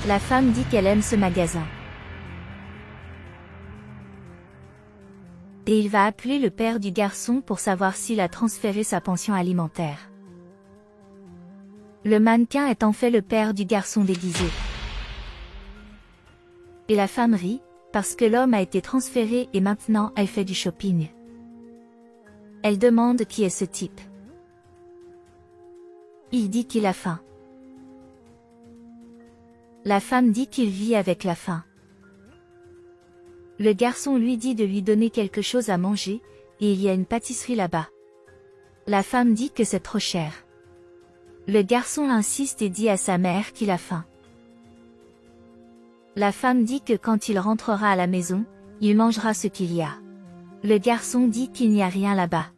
La femme dit qu'elle aime ce magasin. Et il va appeler le père du garçon pour savoir s'il a transféré sa pension alimentaire. Le mannequin est en fait le père du garçon déguisé. Et la femme rit, parce que l'homme a été transféré et maintenant elle fait du shopping. Elle demande qui est ce type. Il dit qu'il a faim. La femme dit qu'il vit avec la faim. Le garçon lui dit de lui donner quelque chose à manger, et il y a une pâtisserie là-bas. La femme dit que c'est trop cher. Le garçon insiste et dit à sa mère qu'il a faim. La femme dit que quand il rentrera à la maison, il mangera ce qu'il y a. Le garçon dit qu'il n'y a rien là-bas.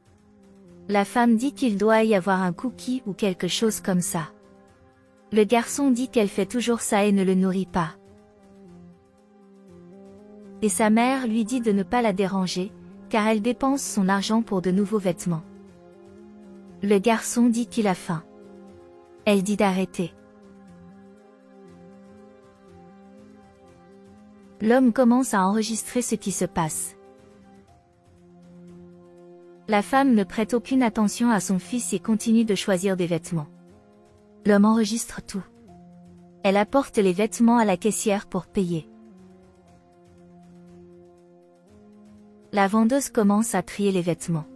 La femme dit qu'il doit y avoir un cookie ou quelque chose comme ça. Le garçon dit qu'elle fait toujours ça et ne le nourrit pas. Et sa mère lui dit de ne pas la déranger, car elle dépense son argent pour de nouveaux vêtements. Le garçon dit qu'il a faim. Elle dit d'arrêter. L'homme commence à enregistrer ce qui se passe. La femme ne prête aucune attention à son fils et continue de choisir des vêtements. L'homme enregistre tout. Elle apporte les vêtements à la caissière pour payer. La vendeuse commence à trier les vêtements.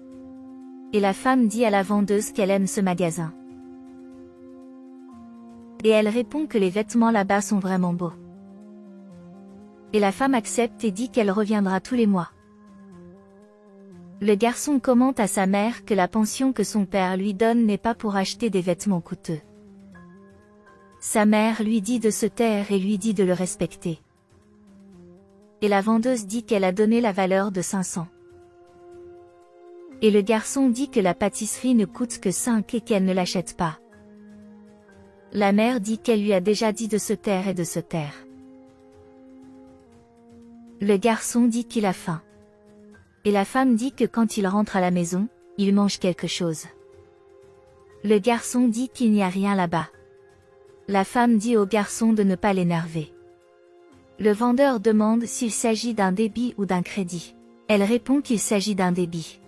Et la femme dit à la vendeuse qu'elle aime ce magasin. Et elle répond que les vêtements là-bas sont vraiment beaux. Et la femme accepte et dit qu'elle reviendra tous les mois. Le garçon commente à sa mère que la pension que son père lui donne n'est pas pour acheter des vêtements coûteux. Sa mère lui dit de se taire et lui dit de le respecter. Et la vendeuse dit qu'elle a donné la valeur de 500. Et le garçon dit que la pâtisserie ne coûte que 5 et qu'elle ne l'achète pas. La mère dit qu'elle lui a déjà dit de se taire et de se taire. Le garçon dit qu'il a faim. Et la femme dit que quand il rentre à la maison, il mange quelque chose. Le garçon dit qu'il n'y a rien là-bas. La femme dit au garçon de ne pas l'énerver. Le vendeur demande s'il s'agit d'un débit ou d'un crédit. Elle répond qu'il s'agit d'un débit.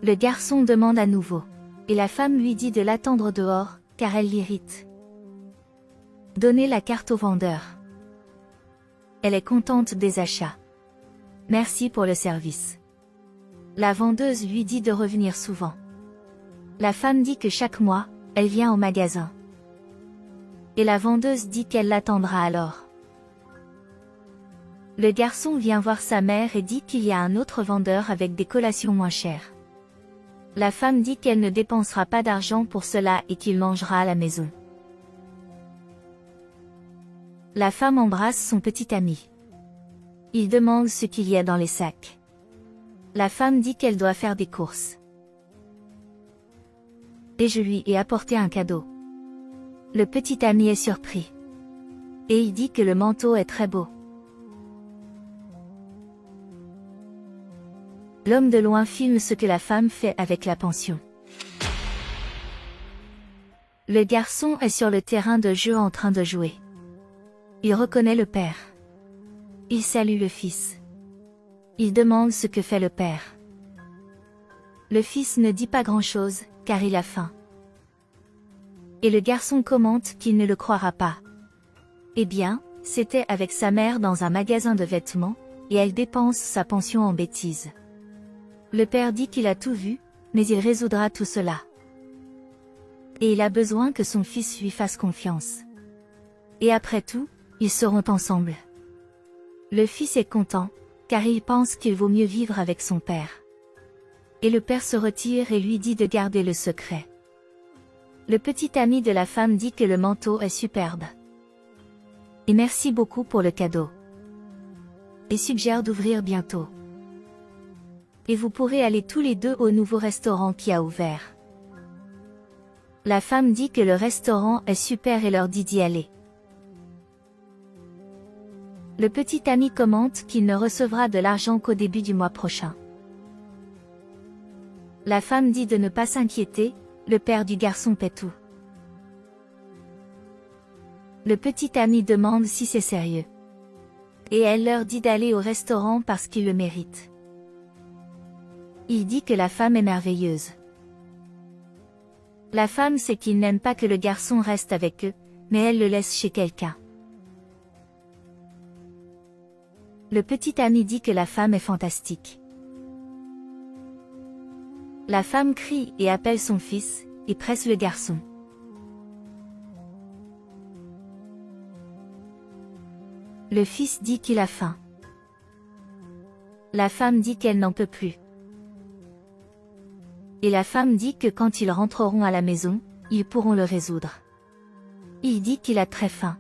Le garçon demande à nouveau. Et la femme lui dit de l'attendre dehors, car elle l'irrite. Donnez la carte au vendeur. Elle est contente des achats. Merci pour le service. La vendeuse lui dit de revenir souvent. La femme dit que chaque mois, elle vient au magasin. Et la vendeuse dit qu'elle l'attendra alors. Le garçon vient voir sa mère et dit qu'il y a un autre vendeur avec des collations moins chères. La femme dit qu'elle ne dépensera pas d'argent pour cela et qu'il mangera à la maison. La femme embrasse son petit ami. Il demande ce qu'il y a dans les sacs. La femme dit qu'elle doit faire des courses. Et je lui ai apporté un cadeau. Le petit ami est surpris. Et il dit que le manteau est très beau. L'homme de loin filme ce que la femme fait avec la pension. Le garçon est sur le terrain de jeu en train de jouer. Il reconnaît le père. Il salue le fils. Il demande ce que fait le père. Le fils ne dit pas grand-chose, car il a faim. Et le garçon commente qu'il ne le croira pas. Eh bien, c'était avec sa mère dans un magasin de vêtements, et elle dépense sa pension en bêtises. Le père dit qu'il a tout vu, mais il résoudra tout cela. Et il a besoin que son fils lui fasse confiance. Et après tout, ils seront ensemble. Le fils est content, car il pense qu'il vaut mieux vivre avec son père. Et le père se retire et lui dit de garder le secret. Le petit ami de la femme dit que le manteau est superbe. Et merci beaucoup pour le cadeau. Et suggère d'ouvrir bientôt. Et vous pourrez aller tous les deux au nouveau restaurant qui a ouvert. La femme dit que le restaurant est super et leur dit d'y aller. Le petit ami commente qu'il ne recevra de l'argent qu'au début du mois prochain. La femme dit de ne pas s'inquiéter, le père du garçon paie tout. Le petit ami demande si c'est sérieux. Et elle leur dit d'aller au restaurant parce qu'ils le méritent. Il dit que la femme est merveilleuse. La femme sait qu'il n'aime pas que le garçon reste avec eux, mais elle le laisse chez quelqu'un. Le petit ami dit que la femme est fantastique. La femme crie et appelle son fils, et presse le garçon. Le fils dit qu'il a faim. La femme dit qu'elle n'en peut plus. Et la femme dit que quand ils rentreront à la maison, ils pourront le résoudre. Il dit qu'il a très faim.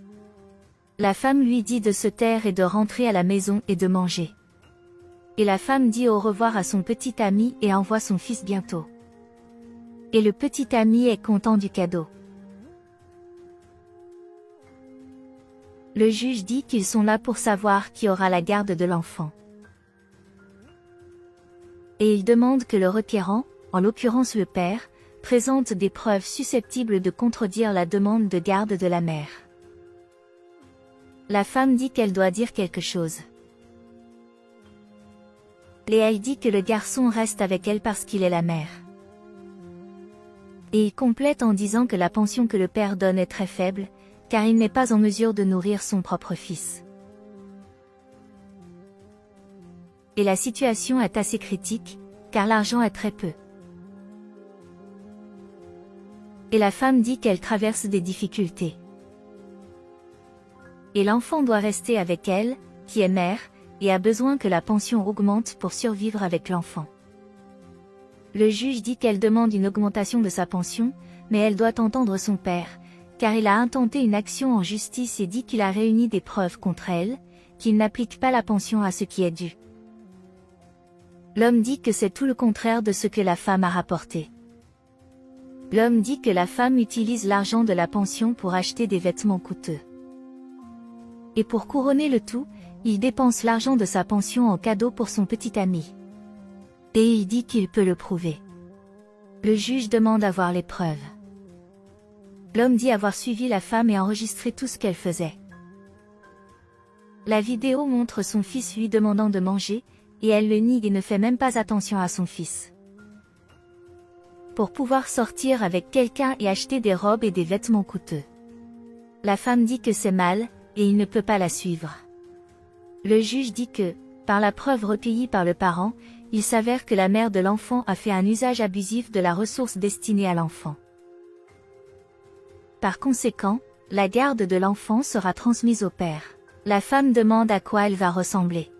La femme lui dit de se taire et de rentrer à la maison et de manger. Et la femme dit au revoir à son petit ami et envoie son fils bientôt. Et le petit ami est content du cadeau. Le juge dit qu'ils sont là pour savoir qui aura la garde de l'enfant. Et il demande que le requérant, en l'occurrence le père, présente des preuves susceptibles de contredire la demande de garde de la mère. La femme dit qu'elle doit dire quelque chose. Léa dit que le garçon reste avec elle parce qu'il est la mère. Et il complète en disant que la pension que le père donne est très faible, car il n'est pas en mesure de nourrir son propre fils. Et la situation est assez critique, car l'argent est très peu. Et la femme dit qu'elle traverse des difficultés. Et l'enfant doit rester avec elle, qui est mère, et a besoin que la pension augmente pour survivre avec l'enfant. Le juge dit qu'elle demande une augmentation de sa pension, mais elle doit entendre son père, car il a intenté une action en justice et dit qu'il a réuni des preuves contre elle, qu'il n'applique pas la pension à ce qui est dû. L'homme dit que c'est tout le contraire de ce que la femme a rapporté. L'homme dit que la femme utilise l'argent de la pension pour acheter des vêtements coûteux. Et pour couronner le tout, il dépense l'argent de sa pension en cadeau pour son petit ami. Et il dit qu'il peut le prouver. Le juge demande à voir les preuves. L'homme dit avoir suivi la femme et enregistré tout ce qu'elle faisait. La vidéo montre son fils lui demandant de manger, et elle le nie et ne fait même pas attention à son fils. Pour pouvoir sortir avec quelqu'un et acheter des robes et des vêtements coûteux. La femme dit que c'est mal, et il ne peut pas la suivre. Le juge dit que, par la preuve recueillie par le parent, il s'avère que la mère de l'enfant a fait un usage abusif de la ressource destinée à l'enfant. Par conséquent, la garde de l'enfant sera transmise au père. La femme demande à quoi elle va ressembler.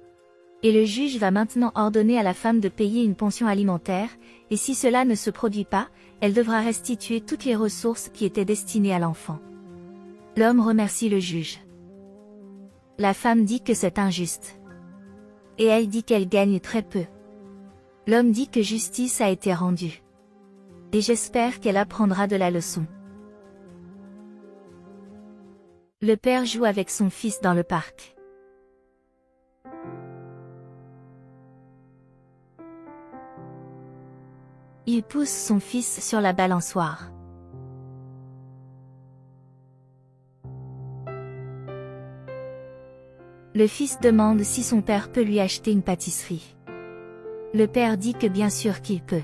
Et le juge va maintenant ordonner à la femme de payer une pension alimentaire, et si cela ne se produit pas, elle devra restituer toutes les ressources qui étaient destinées à l'enfant. L'homme remercie le juge. La femme dit que c'est injuste. Et elle dit qu'elle gagne très peu. L'homme dit que justice a été rendue. Et j'espère qu'elle apprendra de la leçon. Le père joue avec son fils dans le parc. Il pousse son fils sur la balançoire. Le fils demande si son père peut lui acheter une pâtisserie. Le père dit que bien sûr qu'il peut.